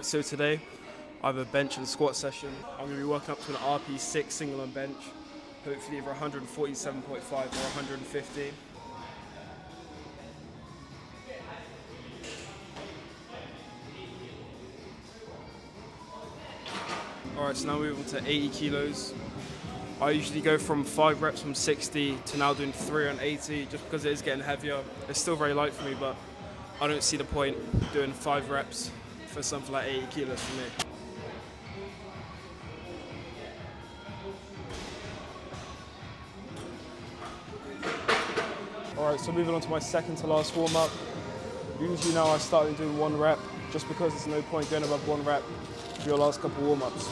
So today I have a bench and squat session. I'm going to be working up to an RP6 single on bench, hopefully either 147.5 or 150. Alright, so now moving on to 80 kilos. I usually go from 5 reps from 60 to now doing 3 on 80 just because it is getting heavier. It's still very light for me, but I don't see the point doing 5 reps for something like 80 kilos for me. Alright, so moving on to my second to last warm up. Usually now I start doing 1 rep just because there's no point going above 1 rep for your last couple warm ups.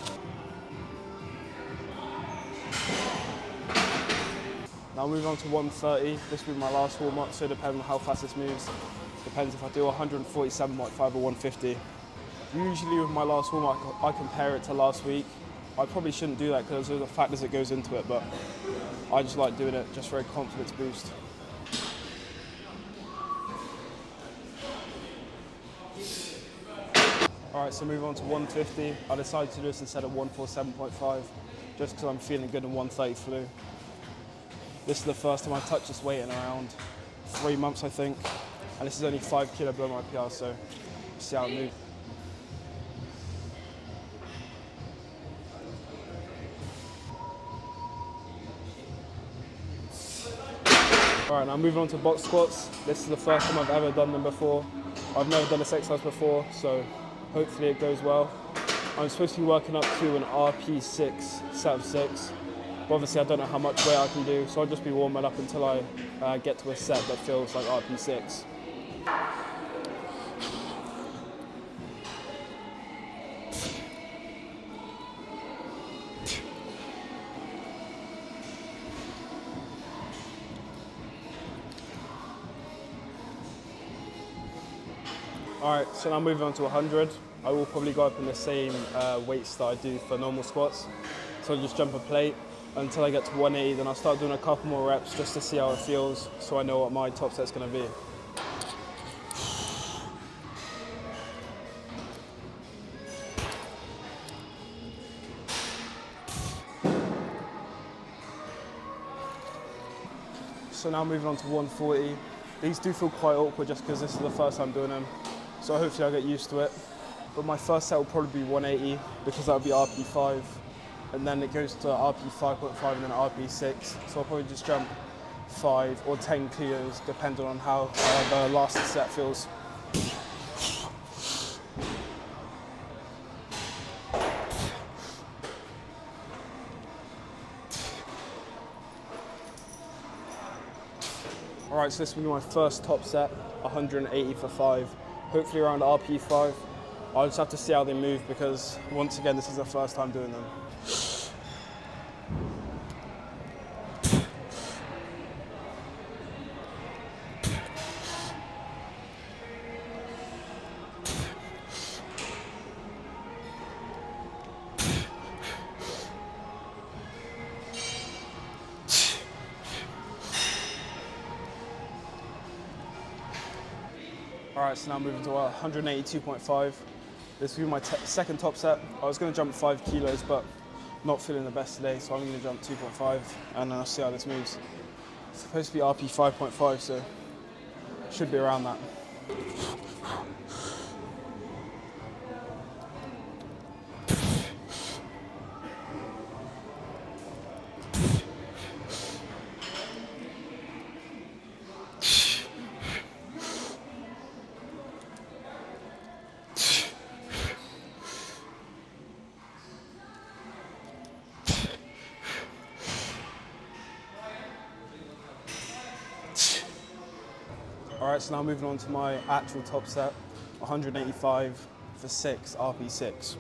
Now moving on to 130, this will be my last warm up, so depending on how fast this moves, depends if I do 147.5 or 150. Usually with my last warm up, I compare it to last week. I probably shouldn't do that because there's the factors that goes into it, but I just like doing it just for a confidence boost. Alright, so moving on to 150. I decided to do this instead of 147.5, just because I'm feeling good in 130 flu. This is the first time I've touched this weight in around 3 months, I think. And this is only 5 kilo below my PR, so see how it moves. Alright, now moving on to box squats. This is the first time I've ever done them before. I've never done this exercise before, so hopefully it goes well. I'm supposed to be working up to an RP6 set of 6. But obviously I don't know how much weight I can do, so I'll just be warming up until I get to a set that feels like RP6. Alright, so now moving on to 100. I will probably go up in the same weights that I do for normal squats. So I'll just jump a plate until I get to 180, then I'll start doing a couple more reps just to see how it feels, so I know what my top set's going to be. So now moving on to 140. These do feel quite awkward just because this is the first time doing them, so hopefully I'll get used to it. But my first set will probably be 180 because that will be RP5. And then it goes to RP 5.5 and then RP 6. So I'll probably just jump 5 or 10 kilos depending on how the last set feels. Alright, so this will be my first top set, 180 for 5, hopefully around RP 5. I'll just have to see how they move because once again this is the first time doing them. Alright, so now moving to 182.5. This will be my second top set. I was going to jump 5 kilos, but not feeling the best today, so I'm going to jump 2.5, and then I'll see how this moves. It's supposed to be RP 5.5, so should be around that. Alright, so now moving on to my actual top set, 185 for 6, RP6.